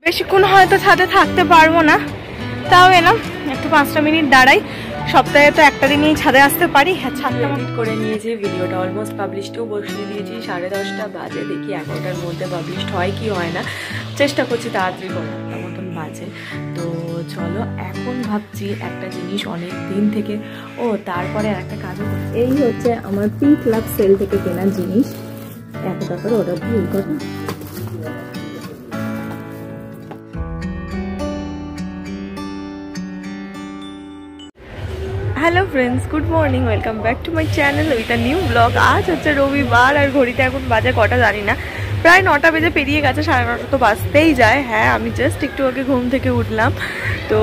বেশিক্ষণ হয়তো ছাদে থাকতে পারবো না, তাও এলাম একটু 5টা মিনিট দাঁড়াই। সপ্তাহে তো একটা দিনই ছাদে আসতে পারি। হ্যাঁ, ছাদটা এডিট করে নিয়েছি, ভিডিওটা অলমোস্ট পাবলিশও বসিয়ে দিয়েছি। 10:30 বাজে, দেখি 11টার মধ্যে পাবলিশ হয় কি হয় না, চেষ্টা করছি তাড়াতাড়ি করার মতন বাজে। তো চলো, এখন ভাবছি একটা জিনিস অনেক দিন থেকে, তারপরে একটা কাজও করছি। এই হচ্ছে আমার পিঙ্ক লাভ সেল থেকে কেনা জিনিস, এত টাকার অর্ডার দিয়ে এই কথা। Hello friends, good morning, welcome back to my channel with a new blog. আজ হচ্ছে রবিবার আর ঘড়িতে এখন বাজে কটা জানি না, প্রায় 9টা বেজে পেরিয়ে গেছে, 9:30 তো বাজতেই যায়। হ্যাঁ, আমি জাস্ট একটু আগে ঘুম থেকে উঠলাম, তো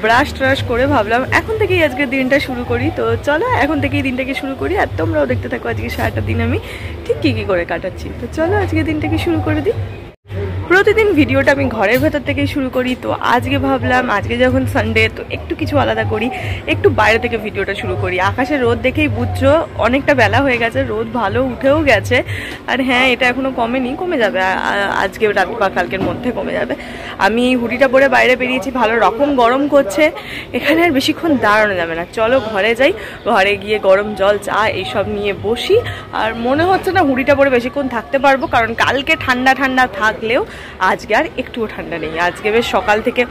ব্রাশ ট্রাশ করে ভাবলাম এখন থেকেই আজকের দিনটা শুরু করি। তো চলো এখন থেকেই দিনটাকে শুরু করি, আর তোমরাও দেখতে থাকো আজকে সারাটা দিন আমি ঠিক কী করে কাটাচ্ছি। তো চলো আজকে দিনটাকে শুরু করে দিই। প্রতিদিন ভিডিওটা আমি ঘরের ভেতর থেকেই শুরু করি, তো আজকে ভাবলাম আজকে যখন সানডে তো একটু কিছু আলাদা করি, একটু বাইরে থেকে ভিডিওটা শুরু করি। আকাশে রোদ দেখেই বুঝছো অনেকটা বেলা হয়ে গেছে, রোদ ভালো উঠেও গেছে। আর হ্যাঁ, এটা এখনও কমেনি, কমে যাবে আজকে রাত বা কালকের মধ্যে কমে যাবে। আমি এই হুডিটা পরে বাইরে বেরিয়েছি, ভালো রকম গরম করছে, এখানে আর বেশিক্ষণ দাঁড়ানো যাবে না। চলো ঘরে যাই, ঘরে গিয়ে গরম জল চা এইসব নিয়ে বসি। আর মনে হচ্ছে না হুডিটা পরে বেশিক্ষণ থাকতে পারবো, কারণ কালকে ঠান্ডা ঠান্ডা থাকলেও আজকে আর একটুও ঠান্ডা নেই। আজকে বেশ সকাল থেকে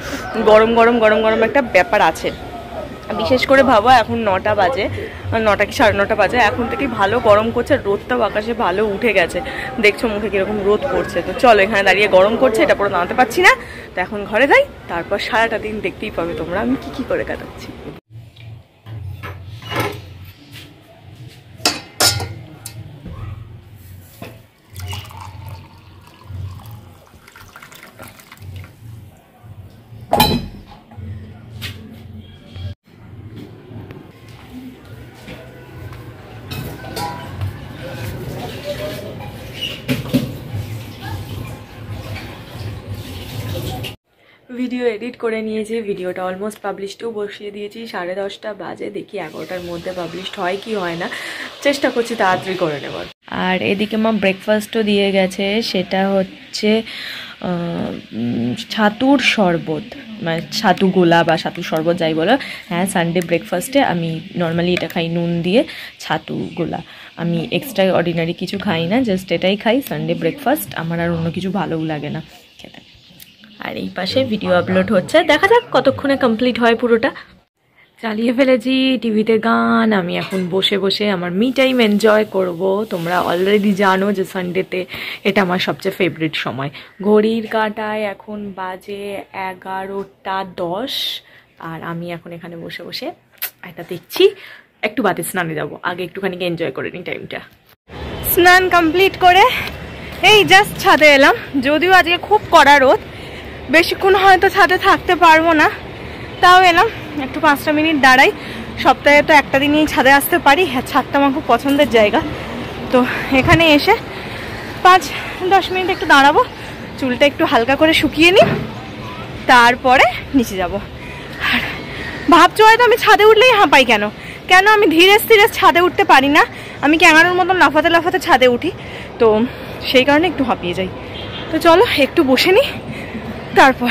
গরম গরম গরম গরম একটা ব্যাপার আছে। বিশেষ করে ভাবো এখন 9টা বাজে, 9টা কি 9:30 বাজে, এখন থেকেই ভালো গরম করছে, রোদটাও আকাশে ভালো উঠে গেছে, দেখছো মুখে কিরকম রোদ পড়ছে। তো চলো, এখানে দাঁড়িয়ে গরম করছে, এটা পরে দাঁড়াতে পারছি না, তো এখন ঘরে যাই, তারপর সারাটা দিন দেখতেই পাবে তোমরা আমি কি করে কাটাচ্ছি। ভিডিও এডিট করে নিয়েছি, ভিডিওটা অলমোস্ট পাবলিশও বসিয়ে দিয়েছি। 10:30 বাজে, দেখি 11টার মধ্যে পাবলিশ হয় কি হয় না, চেষ্টা করছি তাড়াতাড়ি করে নেবার। আর এদিকে মা ব্রেকফাস্টও দিয়ে গেছে, সেটা হচ্ছে ছাতুর শরবত, মানে ছাতু গোলা বা ছাতুর শরবত যাই বলো। হ্যাঁ, সানডে ব্রেকফাস্টে আমি নর্মালি এটা খাই, নুন দিয়ে ছাতু গোলা। আমি এক্সট্রা অর্ডিনারি কিছু খাই না, জাস্ট এটাই খাই সানডে ব্রেকফাস্ট, আমার আর অন্য কিছু ভালোও লাগে না খেতে। আর এই পাশে ভিডিও আপলোড হচ্ছে, দেখা যাক কতক্ষণে কমপ্লিট হয় পুরোটা। চালিয়ে ফেলেছি টিভিতে গান, আমি এখন বসে বসে আমার মি টাইম এনজয় করব। তোমরা অলরেডি জানো যে সানডেতে এটা আমার সবচেয়ে ফেভারিট সময়। ঘড়ির কাঁটায় এখন বাজে 11:10, আর আমি এখন এখানে বসে বসে এটা দেখছি। একটু বাদে স্নানে যাব, আগে একটুখানি এনজয় করে নিই টাইমটা। স্নান কমপ্লিট করে এই জাস্ট ছাদে এলাম, যদিও আজকে খুব কড়া রোদ, বেশিক্ষণ হয়তো ছাদে থাকতে পারবো না, তাও এলাম একটু 5টা মিনিট দাঁড়াই। সপ্তাহে তো একটা দিনই ছাদে আসতে পারি। হ্যাঁ, ছাদটা আমার খুব পছন্দের জায়গা, তো এখানে এসে 5-10 মিনিট একটু দাঁড়াবো, চুলটা একটু হালকা করে শুকিয়ে নিই, তারপরে নিচে যাব। আর ভাবছো হয়তো আমি ছাদে উঠলেই হাঁপাই, কেন আমি ধীরে স্থিরে ছাদে উঠতে পারি না, আমি ক্যাঙারুর মতন লাফাতে লাফাতে ছাদে উঠি, তো সেই কারণে একটু হাঁপিয়ে যাই। তো চলো একটু বসে নিই তারপর।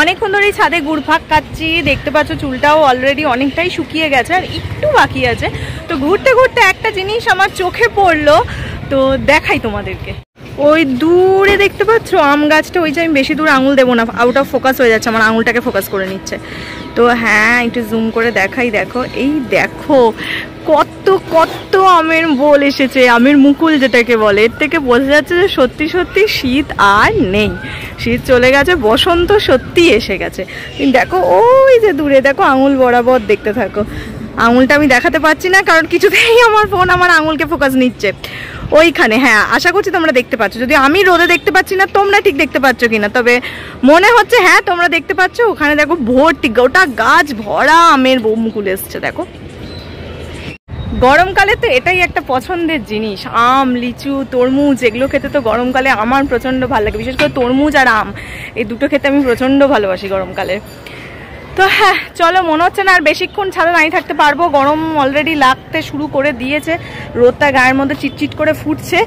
অনেকক্ষণ ধরেই ছাদে ঘুরপাক কাচ্ছি, দেখতে পাচ্ছ চুলটাও অলরেডি অনেকটাই শুকিয়ে গেছে, আর একটু বাকি আছে। তো ঘুরতে ঘুরতে একটা জিনিস আমার চোখে পড়লো, তো দেখাই তোমাদেরকে। ওই দূরে দেখতে পাচ্ছ আম গাছটা, ওই যে আমি বেশি দূর আঙুল দেবো না, আউট অফ ফোকাস হয়ে যাচ্ছে, আমার আঙুলটাকে ফোকাস করে নিচ্ছে। তো হ্যাঁ একটু জুম করে দেখাই, দেখো এই দেখো কত কত আমের বোল এসেছে, আমের মুকুল যেটাকে বলে। এর থেকে বোঝা যাচ্ছে যে সত্যি সত্যি শীত আর নেই, শীত চলে গেছে, বসন্ত সত্যি এসে গেছে। দেখো ওই যে দূরে দেখো আঙুল বরাবর, দেখতে থাকো। আঙুলটা আমি দেখাতে পারছি না কারণ কিছুতেই আমার ফোন আমার আঙুলকে ফোকাস নিচ্ছে ওইখানে। হ্যাঁ আশা করছি তোমরা দেখতে পাচ্ছ, যদি আমি রোদে দেখতে পাচ্ছি না তোমরা ঠিক দেখতে পাচ্ছ কিনা, তবে মনে হচ্ছে হ্যাঁ তোমরা দেখতে পাচ্ছ। ওখানে দেখো ভর্তি গোটা গাছ ভরা আমের মুকুল এসছে। দেখো গরমকালে তো এটাই একটা পছন্দের জিনিস, আম লিচু তরমুজ এগুলো খেতে তো গরমকালে আমার প্রচণ্ড ভালো লাগে, বিশেষ করে তরমুজ আর আম এই দুটো খেতে আমি প্রচণ্ড ভালোবাসি গরমকালে। তো হ্যাঁ চলো, মনে হচ্ছে না আর বেশিক্ষণ ছাদে দাঁড়িয়ে থাকতে পারবো, গরম অলরেডি লাগতে শুরু করে দিয়েছে, রোদটা গায়ের মধ্যে চিটচিট করে ফুটছে,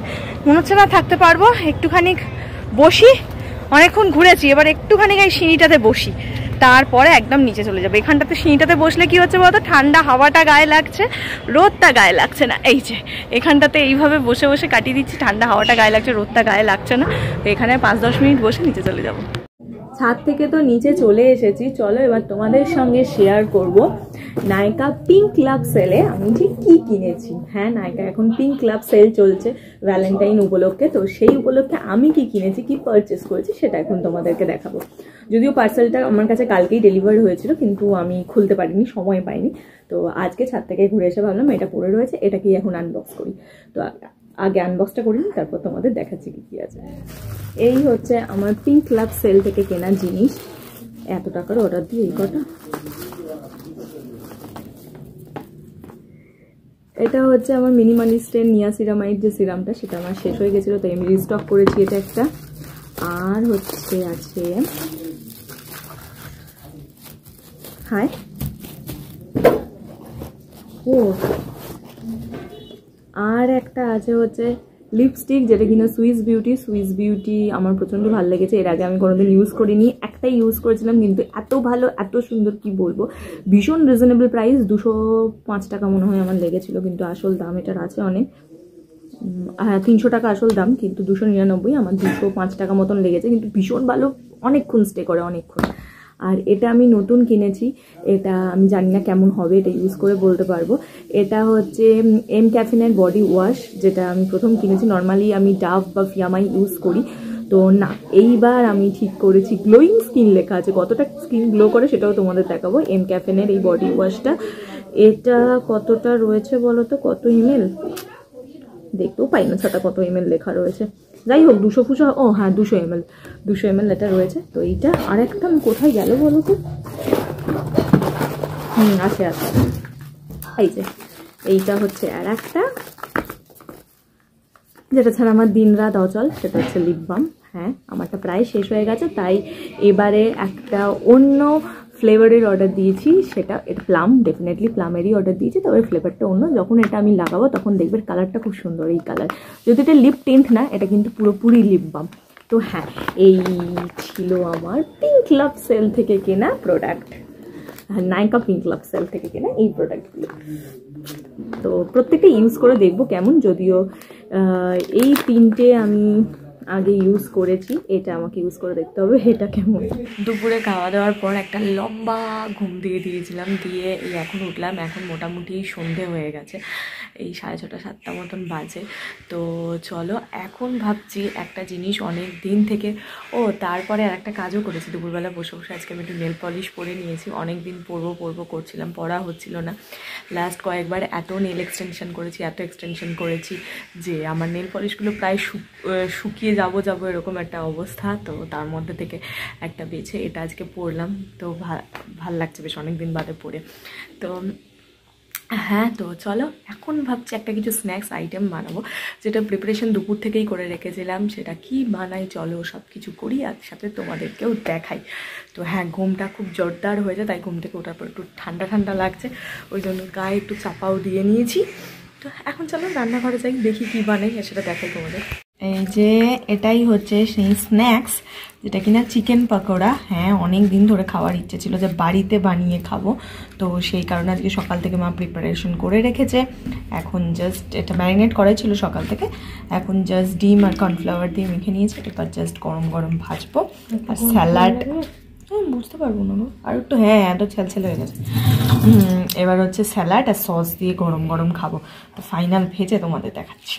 মনে হচ্ছে না থাকতে পারবো। একটুখানি বসি, অনেকক্ষণ ঘুরেছি, এবার একটুখানি এই সিঁড়িটাতে বসি, তারপরে একদম নিচে চলে যাবে। এখানটাতে সিঁড়িটাতে বসলে কি হচ্ছে বলতো, ঠান্ডা হাওয়াটা গায়ে লাগছে, রোদটা গায়ে লাগছে না। এই যে এখানটাতে এইভাবে বসে বসে কাটিয়ে দিচ্ছি, ঠান্ডা হাওয়াটা গায়ে লাগছে, রোদটা গায়ে লাগছে না। তো এখানে 5-10 মিনিট বসে নিচে চলে যাবো। ছাদ থেকে তো নিচে চলে এসেছি, চলো এবার তোমাদের সঙ্গে শেয়ার করব নাইকা পিঙ্ক লাভ সেলে আমি ঠিক কি কিনেছি। হ্যাঁ নাইকা এখন পিঙ্ক লাভ সেল চলছে ভ্যালেন্টাইন উপলক্ষে, তো সেই উপলক্ষে আমি কি কিনেছি, কি পারচেস করেছি সেটা এখন তোমাদেরকে দেখাবো। যদিও পার্সেলটা আমার কাছে কালকেই ডেলিভার হয়েছিল, কিন্তু আমি খুলতে পারিনি, সময় পাইনি। তো আজকে ছাদ থেকে ঘুরে এসে ভাবলাম এটা পড়ে রয়েছে, এটাকেই এখন আনবক্স করি। তো আগে আনবক্সটা করিনি, তারপর তোমাদের দেখাচ্ছি কি কি আছে। এই হচ্ছে আমার পিঙ্ক লাভ সেল থেকে কেনা জিনিস, এত টাকার অর্ডার দিয়ে এই কটা। এটা হচ্ছে আমার মিনিমালিস্টের নিয়াসিরামাইড যে সিরামটা, সেটা আমার শেষ হয়ে গেছিলো, তাই আমি রিস্টক করেছি এটা একটা। আর হচ্ছে আছে হাই ও, আর একটা আছে হচ্ছে লিপস্টিক, যেটা কিনা সুইস বিউটি আমার প্রচণ্ড ভালো লেগেছে। এর আগে আমি কোনোদিন ইউজ করিনি, একটাই ইউজ করেছিলাম, কিন্তু এত ভালো এত সুন্দর কি বলবো, ভীষণ রিজনেবল প্রাইস, 205 টাকা মনে হয় আমার লেগেছিল, কিন্তু আসল দাম এটার আছে অনেক। হ্যাঁ 300 টাকা আসল দাম, কিন্তু 299, আমার 205 টাকা মতন লেগেছে, কিন্তু ভীষণ ভালো, অনেকক্ষণ স্টে করে অনেকক্ষণ। আর এটা আমি নতুন কিনেছি, এটা আমি জানি না কেমন হবে, এটা ইউজ করে বলতে পারবো। এটা হচ্ছে এম ক্যাফিনের বডি ওয়াশ, যেটা আমি প্রথম কিনেছি। নর্মালি আমি ডাভ বা ফিয়ামাই ইউজ করি, তো না এইবার আমি ঠিক করেছি, গ্লোয়িং স্কিন লেখা আছে, কতটা স্কিন গ্লো করে সেটাও তোমাদের দেখাবো। এম ক্যাফিনের এই বডি ওয়াশটা, এটা কতটা রয়েছে বলো তো, কত ml দেখতেও পাই না, সেটা কত ml লেখা রয়েছে, যাই হোক 200 ও হ্যাঁ 200 ml এটা রয়েছে। তো এইটা আর একটা আমি কোথায় গেল বলো তো, আছে এই যে এইটা হচ্ছে আর একটা, যেটা ছাড়া আমার দিন রাত অচল, সেটা হচ্ছে লিপ বাম। হ্যাঁ আমারটা প্রায় শেষ হয়ে গেছে, তাই এবারে একটা অন্য ফ্লেভারের অর্ডার দিয়েছি, সেটা এটা প্লাম, ডেফিনেটলি প্লামেরই অর্ডার দিয়েছি, তবে ফ্লেভারটা অন্য। যখন এটা আমি লাগাবো তখন দেখবে কালারটা খুব সুন্দর, এই কালার। যদি এটা লিপ টিন্ট না, এটা কিন্তু পুরোপুরি লিপ বাম। তো হ্যাঁ এই ছিল আমার পিঙ্ক লাভ সেল থেকে কেনা প্রোডাক্ট, নাইকা পিঙ্ক লাভ সেল থেকে কেনা এই প্রোডাক্টগুলো। তো প্রত্যেকটা ইউজ করে দেখবো কেমন, যদিও এই তিনটে আমি আগে ইউজ করেছি, এটা আমাকে ইউজ করে দেখতে হবে এটা কেমন। দুপুরে খাওয়া দাওয়ার পর একটা লম্বা ঘুম দিয়ে দিয়েছিলাম, দিয়ে এই এখন উঠলাম, এখন মোটামুটি সন্ধে হয়ে গেছে, এই 6:30-7টা মতন বাজে। তো চলো এখন ভাবছি একটা জিনিস অনেক দিন থেকে, তারপরে আর একটা কাজও করেছি দুপুরবেলা বসে বসে, আজকে আমি একটু নেল পলিশ পরে নিয়েছি, অনেক দিন পরবো করছিলাম, পরা হচ্ছিল না। লাস্ট কয়েকবার এত নেল এক্সটেনশন করেছি যে আমার নেল পলিশগুলো প্রায় শুকিয়ে যাবো এরকম একটা অবস্থা। তো তার মধ্যে থেকে একটা বেছে এটা আজকে পরলাম, তো ভাল লাগছে বেশ অনেকদিন বাদে পরে। তো হ্যাঁ তো চলো এখন ভাবছি একটা কিছু স্ন্যাক্স আইটেম বানাবো, যেটা প্রিপারেশন দুপুর থেকেই করে রেখেছিলাম, সেটা কি বানাই চলো সব কিছু করি, একসাথে তোমাদেরকেও দেখাই। তো হ্যাঁ ঘুমটা খুব জোরদার হয়েছে, তাই ঘুম থেকে ওঠার পর একটু ঠান্ডা লাগছে, ওই জন্য গায়ে একটু চাপাও দিয়ে নিয়েছি। তো এখন চলো রান্নাঘরে যাই, দেখি কি বানাই আর সেটা দেখাই তোমাদের। এই যে এটাই হচ্ছে সেই স্ন্যাক্স, যেটা কিনা চিকেন পকোড়া। হ্যাঁ অনেক দিন ধরে খাওয়ার ইচ্ছে ছিল যে বাড়িতে বানিয়ে খাবো, তো সেই কারণে আজকে সকাল থেকে মা প্রিপারেশন করে রেখেছে। এখন জাস্ট এটা ম্যারিনেট করা ছিল সকাল থেকে, এখন জাস্ট ডিম আর কর্নফ্লাওয়ার দিয়ে মেখে নিয়েছে, এবার জাস্ট গরম ভাজবো। আর স্যালাড আমি বুঝতে পারবো না আর একটু, হ্যাঁ এত ছ্যালছ্যাল হয়ে গেছে। এবার হচ্ছে স্যালাড আর সস দিয়ে গরম গরম খাবো। তো ফাইনাল ভেজে তোমাদের দেখাচ্ছি।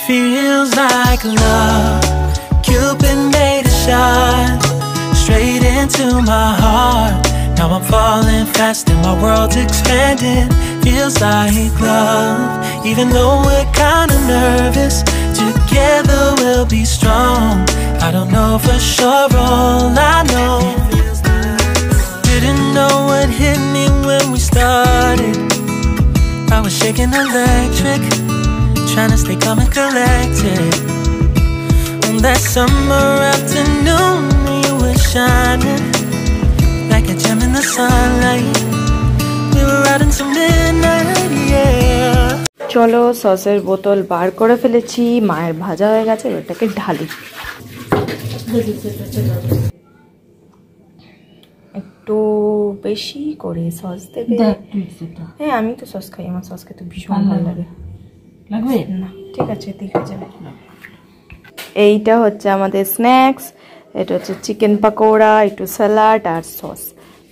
Feels like love, Cupid made a shot straight into my heart. Now I'm falling fast and my world's expanding. Feels like love, even though we're kinda nervous. Together we'll be strong. I don't know for sure, all I know. Didn't know what hit me when we started. I was shaking electric, trying to stay calm and collected. On that summer afternoon, you were shining like a gem in the sunlight. We were out until midnight, yeah. চলো সসের বোতল বার করে ফেলেছি, মায়ের ভাজা হয়ে গেছে, ওটাকে ঢালি। একটু বেশি করে সস দেবে। হ্যাঁ আমি তো সস খাই, আমার সস খেতে ভীষণ ভালো লাগে। লাগবে না, ঠিক আছে দেখে যাবে। এইটা হচ্ছে আমাদের স্ন্যাক্স, এটা হচ্ছে চিকেন পাকোড়া, একটু স্যালাড আর সস।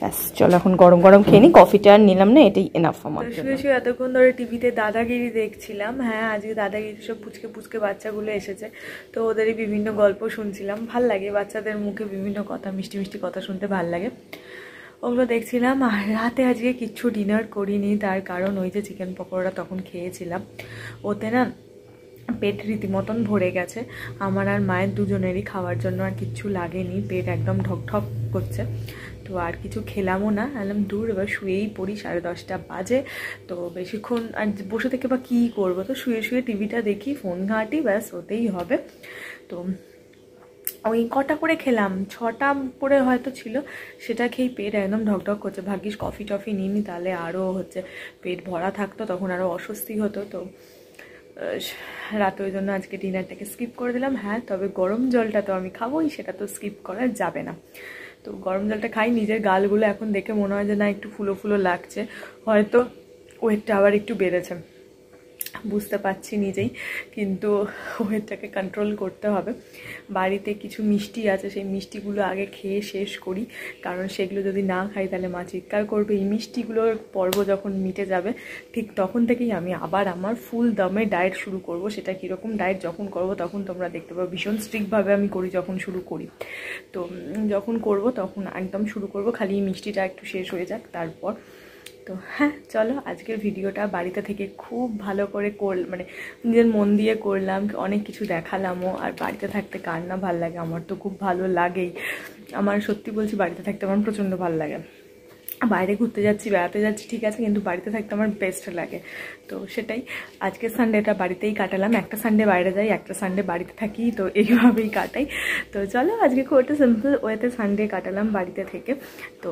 ব্যাস চলো এখন গরম গরম খেয়ে নিই, কফিটা আর নিলাম না, এটাই এনাফ আমার। শুয়ে শুয়ে এতক্ষণ ধরে টিভিতে দাদাগিরি দেখছিলাম। হ্যাঁ আজকে দাদাগিরি সব পুচকে পুচকে বাচ্চাগুলো এসেছে, তো ওদেরই বিভিন্ন গল্প শুনছিলাম। ভাল লাগে বাচ্চাদের মুখে বিভিন্ন কথা, মিষ্টি মিষ্টি কথা শুনতে ভাল লাগে, ওগুলো দেখছিলাম। আর রাতে আজকে কিচ্ছু ডিনার করিনি, তার কারণ ওই যে চিকেন পকোড়া তখন খেয়েছিলাম, ওতে না পেট রীতিমতন ভরে গেছে। আমার আর মায়ের দুজনেরই খাওয়ার জন্য আর কিচ্ছু লাগেনি, পেট একদম ঢকঢক করছে। তো আর কিছু খেলামও না, এলাম দূর এবার শুয়েই পড়ি, 10:30 বাজে। তো বেশিক্ষণ আর বসে থেকে বা কী করবো, তো শুয়ে শুয়ে টিভিটা দেখি, ফোন ঘাঁটি, ব্যাস ওতেই হবে। তো ওই কটা করে খেলাম, 6টা করে হয়তো ছিল, সেটা খেয়েই পেট একদম ঢকঢক করছে। ভাগ্যিস কফি টফি নিইনি, তাহলে আরও হচ্ছে পেট ভরা থাকতো, তখন আরও অস্বস্তি হতো। তো রাতে ওই জন্য আজকে ডিনারটাকে স্কিপ করে দিলাম। হ্যাঁ তবে গরম জলটা তো আমি খাবোই, সেটা তো স্কিপ করা যাবে না। তো গরম জলটা খাই। নিজের গালগুলো এখন দেখে মনে হয় যে না একটু ফুলো ফুলো লাগছে, হয়তো ওয়েটটা আবার একটু বেড়েছে, বুঝতে পারছি নিজেই, কিন্তু ওয়েটটাকে কন্ট্রোল করতে হবে। বাড়িতে কিছু মিষ্টি আছে, সেই মিষ্টিগুলো আগে খেয়ে শেষ করি, কারণ সেগুলো যদি না খাই তাহলে মা চিৎকার করবে। এই মিষ্টিগুলোর পর্ব যখন মিটে যাবে ঠিক তখন থেকেই আমি আবার আমার ফুল দমে ডায়েট শুরু করব। সেটা কীরকম ডায়েট যখন করব তখন তোমরা দেখতে পাবো, ভীষণ স্ট্রিক্টভাবে আমি করি যখন শুরু করি। তো যখন করব তখন একদম শুরু করব, খালি মিষ্টিটা একটু শেষ হয়ে যাক তারপর। তো হ্যাঁ চলো আজকের ভিডিওটা বাড়িতে থেকে খুব ভালো করে মানে নিজের মন দিয়ে করলাম, অনেক কিছু দেখালামও। আর বাড়িতে থাকতে কার না ভালো লাগে, আমার তো খুব ভালো লাগেই। আমার সত্যি বলছি বাড়িতে থাকতে আমার প্রচণ্ড ভালো লাগে। বাইরে ঘুরতে যাচ্ছি, বেড়াতে যাচ্ছি ঠিক আছে, কিন্তু বাড়িতে থাকতে আমার বেস্ট লাগে। তো সেটাই আজকে সানডেটা বাড়িতেই কাটালাম, একটা সানডে বাইরে যাই, একটা সানডে বাড়িতে থাকি, তো এইভাবেই কাটাই। তো চলো আজকে খুব একটা সিম্পল ওয়েতে সানডে কাটালাম বাড়িতে থেকে। তো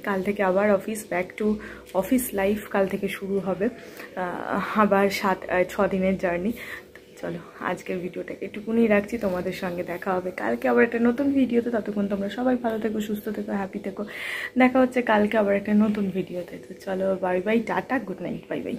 কাল থেকে আবার office, back to office life কাল থেকে শুরু হবে, আবার 6 দিনের জার্নি। চলো আজকের ভিডিওটাকে একটুকুনি রাখছি, তোমাদের সঙ্গে দেখা হবে কালকে আবার একটা নতুন ভিডিওতে। ততক্ষণ তোমরা সবাই ভালো থেকো, সুস্থ থেকো, হ্যাপি থেকো। দেখা হচ্ছে কালকে আবার একটা নতুন ভিডিওতে। তো চলো bye bye, tata, good night, bye bye.